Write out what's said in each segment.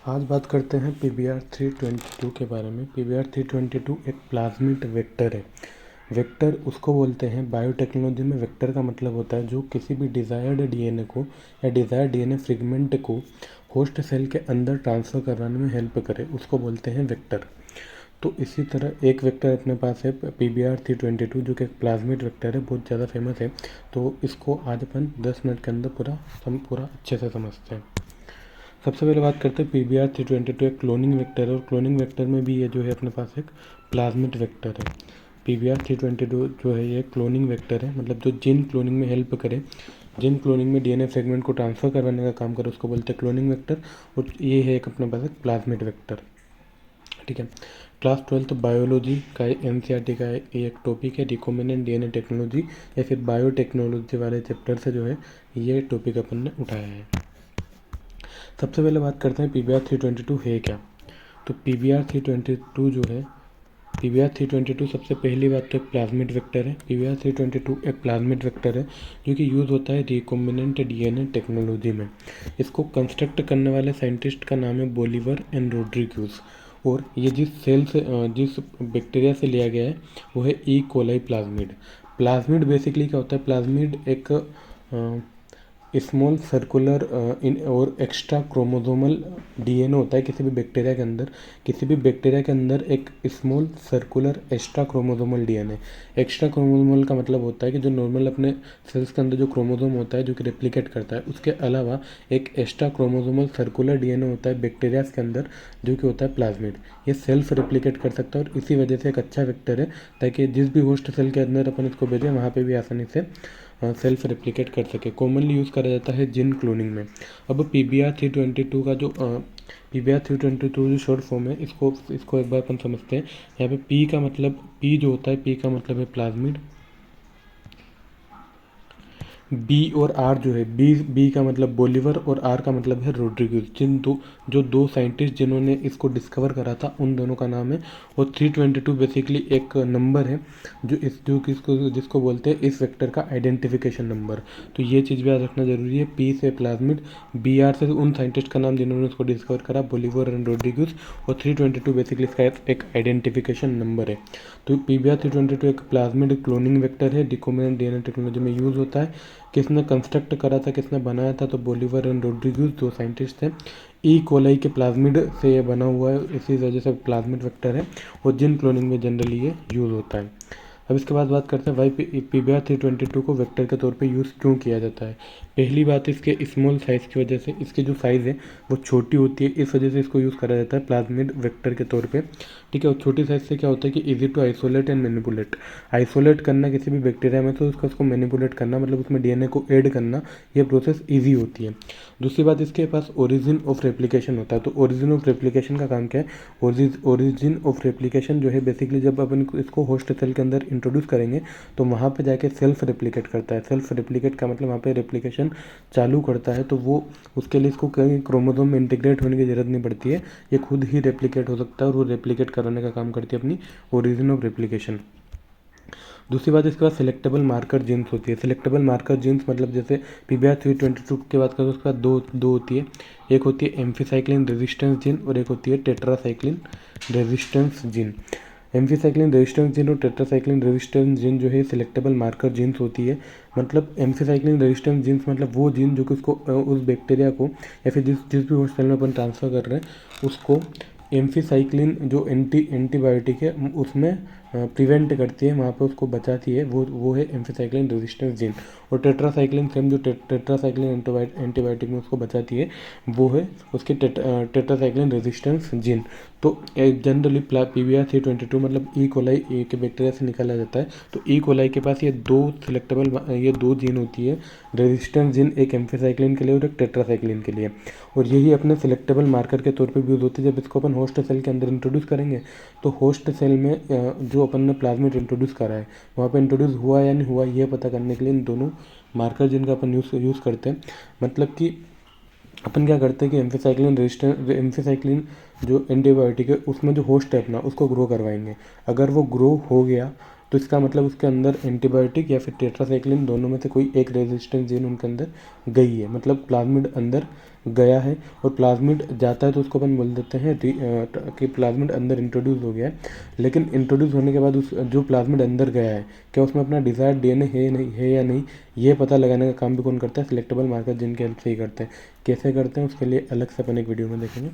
आज बात करते हैं PBR322 के बारे में। PBR322 एक प्लाज्मिड वेक्टर है। वेक्टर उसको बोलते हैं, बायोटेक्नोलॉजी में वेक्टर का मतलब होता है जो किसी भी डिज़ायर्ड डीएनए को या डिज़ायर्ड डीएनए फ्रेगमेंट को होस्ट सेल के अंदर ट्रांसफ़र करवाने में हेल्प करे, उसको बोलते हैं वेक्टर। तो इसी तरह एक वेक्टर अपने पास है PBR322 जो कि एक प्लाज्मिड वेक्टर है, बहुत ज़्यादा फेमस है। तो इसको आज अपन 10 मिनट के अंदर पूरा अच्छे से समझते हैं। सबसे पहले बात करते हैं PBR322 एक क्लोनिंग वेक्टर है, और क्लोनिंग वेक्टर में भी ये जो है अपने पास एक प्लाज्मिड वेक्टर है। PBR322 जो है ये क्लोनिंग वेक्टर है, मतलब जो जीन क्लोनिंग में हेल्प करे, जीन क्लोनिंग में डीएनए फ्रेगमेंट को ट्रांसफ़र करवाने का काम करे, उसको बोलते हैं क्लोनिंग वेक्टर। और ये है एक अपने पास एक प्लाज्मिड वेक्टर। ठीक है, क्लास 12 बायोलॉजी का NCERT का ये एक टॉपिक है, रिकॉम्बिनेंट डीएनए टेक्नोलॉजी या फिर बायोटेक्नोलॉजी वाले चैप्टर से जो है ये टॉपिक अपन ने उठाया है। सबसे पहले बात करते हैं PBR322 है क्या। तो PBR322 जो है, PBR322 सबसे पहली बात तो एक प्लाज्मिड वेक्टर है। PBR322 एक प्लाज्मिड वेक्टर है जो कि यूज़ होता है रिकॉम्बिनेंट डीएनए टेक्नोलॉजी में। इसको कंस्ट्रक्ट करने वाले साइंटिस्ट का नाम है बोलिवर एंड रोड्रिग्यूज। और ये जिस बैक्टीरिया से लिया गया है वो है E coli plasmid. Plasmid basically क्या होता है, प्लाज्मिड एक स्मॉल सर्कुलर और एक्स्ट्रा क्रोमोसोमल डीएनए होता है किसी भी बैक्टीरिया के अंदर। किसी भी बैक्टीरिया के अंदर एक small circular extra chromosomal DNA. Extra chromosomal का मतलब होता है कि जो नॉर्मल अपने सेल्स के अंदर जो क्रोमोसोम होता है जो कि रेप्लिकेट करता है, उसके अलावा एक एक्स्ट्रा क्रोमोसोमल सर्कुलर डीएनए होता है बैक्टीरियाज के अंदर जो कि होता है प्लाज्मिड। ये सेल्फ रेप्लिकेट कर सकता है और इसी वजह से एक अच्छा वेक्टर है, ताकि जिस भी होस्ट सेल के अंदर अपन इसको भेजें वहाँ पे भी आसानी से सेल्फ रेप्लिकेट कर सके। कॉमनली यूज़ करा जाता है जीन क्लोनिंग में। अब PBR322 का जो PBR322 जो शॉर्ट फॉर्म है, इसको एक बार अपन समझते हैं। यहाँ पे P का मतलब, P जो होता है, P का मतलब है प्लाज्मिड। B और R जो है, B का मतलब बोलिवर और R का मतलब है रोड्रिग्यूज। जो दो साइंटिस्ट जिन्होंने इसको डिस्कवर करा था उन दोनों का नाम है। और 322 बेसिकली एक नंबर है जिसको बोलते हैं इस वेक्टर का आइडेंटिफिकेशन नंबर। तो ये चीज़ भी याद रखना जरूरी है। P से प्लाज्मिड, BR से उन साइंटिस्ट का नाम जिन्होंने उसको डिस्कवर करा, बोलिवर एंड रोड्रिग्यूज। और 322 बेसिकली इसका एक आइडेंटिफिकेशन नंबर है। तो PBR322 एक प्लाज्मिड क्लोनिंग वेक्टर है, रिकॉम्बिनेंट डीएनए टेक्नोलॉजी में यूज़ होता है। किसने कंस्ट्रक्ट करा था, किसने बनाया था, तो बोलिवर एंड रोड्रिग्यूज दो साइंटिस्ट थे। ई कोलाई के प्लाज्मिड से ये बना हुआ है, इसी वजह से प्लाज्मिड वेक्टर है और जीन क्लोनिंग में जनरली ये यूज़ होता है। अब इसके बाद बात करते हैं वाई PBR322 को वेक्टर के तौर पे यूज़ क्यों किया जाता है। पहली बात, इसके स्मॉल साइज़ की वजह से, इसकी जो साइज़ है वो छोटी होती है, इस वजह से इसको यूज़ करा जाता है प्लाज्मिड वेक्टर के तौर पे। ठीक है, और छोटी साइज़ से क्या होता है कि easy to isolate and manipulate. Isolate करना किसी भी बैक्टीरिया में, तो उसको मैनिपुलेट करना, मतलब उसमें डीएनए को ऐड करना, ये प्रोसेस ईजी होती है। दूसरी बात, इसके पास ओरिजिन ऑफ रेप्लिकेशन होता है। तो ओरिजिन ऑफ रेप्लिकेशन का काम क्या है, ओरिजिन ऑफ रेप्लिकेशन जो है बेसिकली जब अपन इसको होस्ट सेल के अंदर इंट्रोड्यूस करेंगे तो वहाँ पे जाके सेल्फ रेप्लिकेट करता है। सेल्फ रेप्लिकेट का मतलब वहाँ पे रेप्लिकेशन चालू करता है, तो वो उसके लिए इसको कहीं क्रोमोसोम में इंटीग्रेट होने की ज़रूरत नहीं पड़ती है, ये खुद ही रेप्लिकेट हो सकता है और वो रेप्लिकेट कराने का काम करती है अपनी ओरिजिन ऑफ रेप्लिकेशन। दूसरी बात, इसके बाद सिलेक्टेबल मार्कर जीन्स होती है। सिलेक्टेबल मार्कर जीन्स मतलब जैसे PBR322 की बात करें तो उसके बाद दो होती है। एक होती है एम्फीसाइक्लिन रेजिस्टेंस जीन और एक होती है टेट्रासाइक्लिन रेजिस्टेंस जीन। एम्फीसाइक्लिन रेजिस्टेंस जीन और टेट्रासाइक्लिन रेजिस्टेंस जीन जो है सिलेक्टेबल मार्कर जीन्स होती है। मतलब एम्फीसाइक्लिन रेजिस्टेंस जीन्स मतलब वो जीन जो कि उसको उस बैक्टीरिया को या फिर जिस भी होस्ट सेल में अपन ट्रांसफ़र कर रहे हैं उसको एम्फीसाइक्लिन जो एंटीबायोटिक है उसमें प्रिवेंट करती है, वहाँ पे उसको बचाती है, वो है एम्फीसाइक्लिन रेजिस्टेंस जीन। और टेट्रासाइक्लिन सेम जो टेट्रासाइक्लिन एंटीबायोटिक में उसको बचाती है, वो है उसके टेट्रासाइक्लिन रेजिस्टेंस जीन। तो जनरली PBR322 मतलब ई कोलाई के बैक्टीरिया से निकाला जाता है। तो ई कोलाई के पास ये दो जीन होती है, रेजिस्टेंस जीन एक एम्फीसाइक्लिन के लिए और एक टेट्रासाइक्लिन के लिए। और यही अपने सिलेक्टेबल मार्कर के तौर पे भी यूज़ होती है। जब इसको अपन होस्ट सेल के अंदर इंट्रोड्यूस करेंगे तो होस्ट सेल में जो अपन ने प्लाज्मिड इंट्रोड्यूस करा है वहाँ पे इंट्रोड्यूस हुआ या नहीं हुआ ये पता करने के लिए इन दोनों मार्कर जिनका अपन यूज़ करते हैं। मतलब कि अपन क्या करते हैं कि एम्फीसाइक्लिन जो एंटीबायोटिक है उसमें जो होस्ट है अपना उसको ग्रो करवाएंगे। अगर वो ग्रो हो गया तो इसका मतलब उसके अंदर एंटीबायोटिक या फिर टेट्रासाइक्लिन दोनों में से कोई एक रेजिस्टेंस जीन उनके अंदर गई है, मतलब प्लाज्मिड अंदर गया है और प्लाज्मिड जाता है तो उसको अपन बोल देते हैं कि प्लाज्मिड अंदर इंट्रोड्यूस हो गया है। लेकिन इंट्रोड्यूस होने के बाद उस जो प्लाज्मिड अंदर गया है क्या उसमें अपना डिज़ायर्ड डीएनए है या नहीं, ये पता लगाने का काम भी कौन करता है, सिलेक्टेबल मार्कर जिनके हेल्प से ही करते हैं। कैसे करते हैं उसके लिए अलग से अपन एक वीडियो में देखेंगे।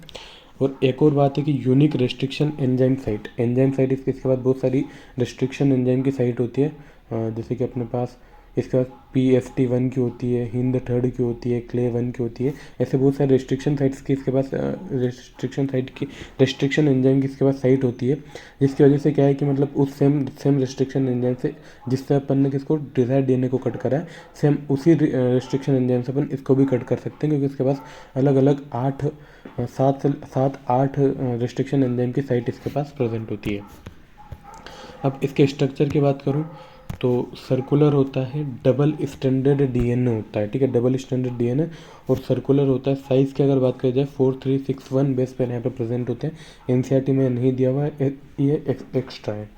और एक और बात है कि यूनिक रेस्ट्रिक्शन एंजाइम साइट, इसके बाद बहुत सारी रेस्ट्रिक्शन एंजाइम की साइट होती है, जैसे कि अपने पास इसके बाद PST1 की होती है, हिंद थर्ड की होती है, क्ले 1 की होती है। ऐसे बहुत सारे रेस्ट्रिक्शन साइट्स की इसके पास रेस्ट्रिक्शन एंजाइम की इसके पास साइट होती है, जिसकी वजह से क्या है कि मतलब उस सेम रेस्ट्रिक्शन एंजाइम से जिससे अपन ने किसको डिजायर्ड डीएनए को कट करा है, सेम उसी रेस्ट्रिक्शन एंजाइम से अपन इसको भी कट कर सकते हैं, क्योंकि इसके पास अलग अलग 7-8 रेस्ट्रिक्शन एंजाइम की साइट इसके पास प्रेजेंट होती है। अब इसके स्ट्रक्चर की बात करूं तो सर्कुलर होता है, डबल स्टैंडर्ड डीएनए होता है, ठीक है, डबल स्टैंडर्ड डीएनए और सर्कुलर होता है। साइज़ की अगर बात करी जाए 4361 बेस पेयर यहाँ पे प्रेजेंट होते हैं, एनसीईआरटी में नहीं दिया हुआ है, ये एक्स्ट्रा है।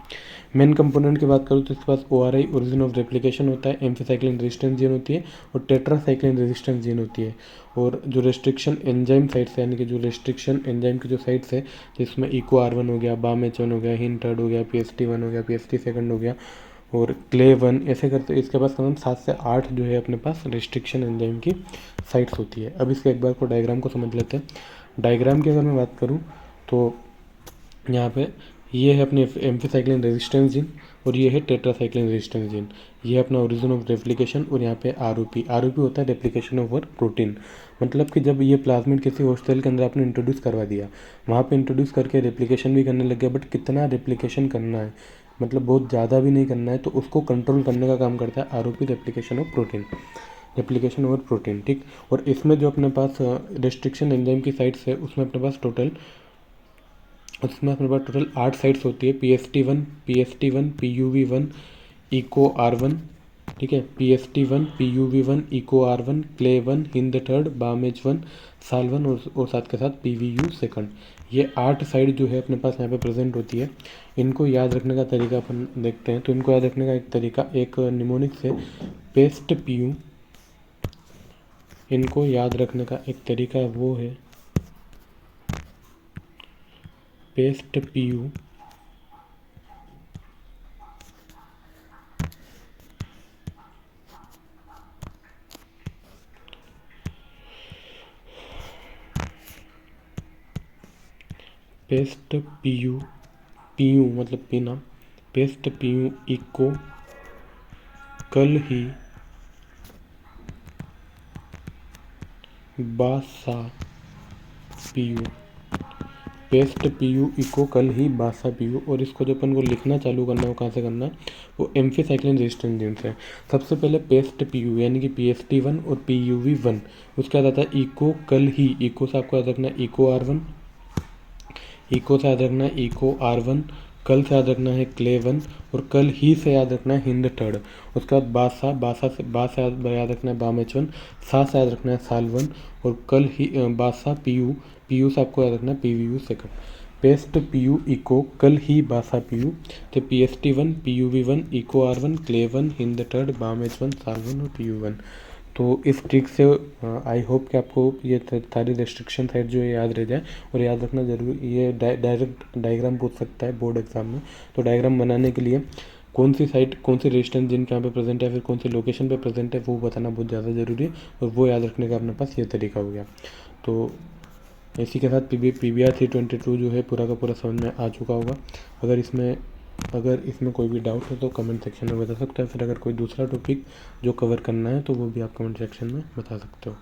मेन कंपोनेंट की बात करूँ तो इसके पास ORI ओरिजिन ऑफ रेप्लिकेशन होता है, एम्फीसाइक्लिन रेजिस्टेंस जीन होती है और टेट्रासाइक्लिन रेजिस्टेंस जीन होती है। और जो रेस्ट्रिक्शन एंजाइम साइट्स है, यानी कि जो रेस्ट्रिक्शन एंजाइम की जो साइट्स है, जिसमें EcoR1 हो गया, BAM-H1 हो गया, हिंद थर्ड हो गया, PST1 हो गया, PST सेकंड हो गया और क्ले 1, ऐसे करते इसके पास करीब 7 से 8 जो है अपने पास रेस्ट्रिक्शन एंजाइम की साइट्स होती है। अब इसके एक बार को डायग्राम को समझ लेते हैं। डायग्राम की अगर मैं बात करूँ तो यहाँ पे ये है अपने एम्फीसाइक्लिन रेजिस्टेंस जीन और ये है टेट्रासाइक्लिन रेजिस्टेंस जीन, ये है अपना ओरिजिन ऑफ रेप्लिकेशन और यहाँ पे आरओपी होता है रेप्लिकेशन ऑफ प्रोटीन। मतलब कि जब ये प्लाज्मिड किसी होस्ट सेल के अंदर आपने इंट्रोड्यूस करवा दिया, वहाँ पे इंट्रोड्यूस करके रेप्लिकेशन भी करने लग गया, बट कितना रेप्लिकेशन करना है, मतलब बहुत ज़्यादा भी नहीं करना है, तो उसको कंट्रोल करने का काम करता है ROP replication of protein, replication over protein, ठीक। और इसमें जो अपने पास रेस्ट्रिक्शन एंजाइम की साइट्स है उसमें अपने पास टोटल 8 साइट्स होती है, PST1 PUV1 EcoR1, ठीक है, PST1 PUV1 EcoR1 clay 1 Hind third BAM-H1 साल 1 और साथ के साथ PVU सेकंड। ये 8 साइट जो है अपने पास यहाँ पे प्रेजेंट होती है। इनको याद रखने का तरीका अपन देखते हैं। तो इनको याद रखने का एक तरीका, एक निमोनिक से पेस्ट PU, इनको याद रखने का एक तरीका वो है पेस्ट PU PU मतलब पीना, पेस्ट PU इको कल ही बासा PU, पेस्ट PU इको कल ही बासा PU। और इसको जो अपन को लिखना चालू करना है वो कहाँ से करना है, वो एम्फीसाइक्लिन रेजिस्टेंस जीन से। सबसे पहले पेस्ट PU यानी कि PST1 और PUV1, उसके बाद आता है इको कल ही, इको से आपको याद रखना है EcoR1, इको से याद रखना है EcoR1, कल से याद रखना है क्ले 1 और कल ही से याद रखना है हिंद थर्ड। उसके बाद बासा से याद रखना है BAM-H1, सा से याद रखना है साल 1 और कल ही बासा PU से आपको याद रखना है PVU सेकंड। पेस्ट PU इको कल ही बासा PU, तो PST1 PUV1 EcoR1 clay 1 Hind third BAM-H1 साल 1 और PU1। तो इस ट्रिक से आई होप कि आपको ये सारी रेस्ट्रिक्शन साइट जो है याद रह जाए। और याद रखना जरूरी, ये डायरेक्ट डायग्राम पूछ सकता है बोर्ड एग्जाम में। तो डायग्राम बनाने के लिए कौन सी साइट, कौन सी रेजिस्टेंस जिन यहाँ पे प्रेजेंट है, फिर कौन सी लोकेशन पे प्रेजेंट है, वो बताना बहुत ज़्यादा ज़रूरी है। और वो याद रखने का अपने पास ये तरीका हो गया। तो इसी के साथ PBR 322 जो है पूरा का पूरा समझ में आ चुका होगा। अगर इसमें कोई भी डाउट है तो कमेंट सेक्शन में बता सकते हैं। फिर अगर कोई दूसरा टॉपिक जो कवर करना है तो वो भी आप कमेंट सेक्शन में बता सकते हो।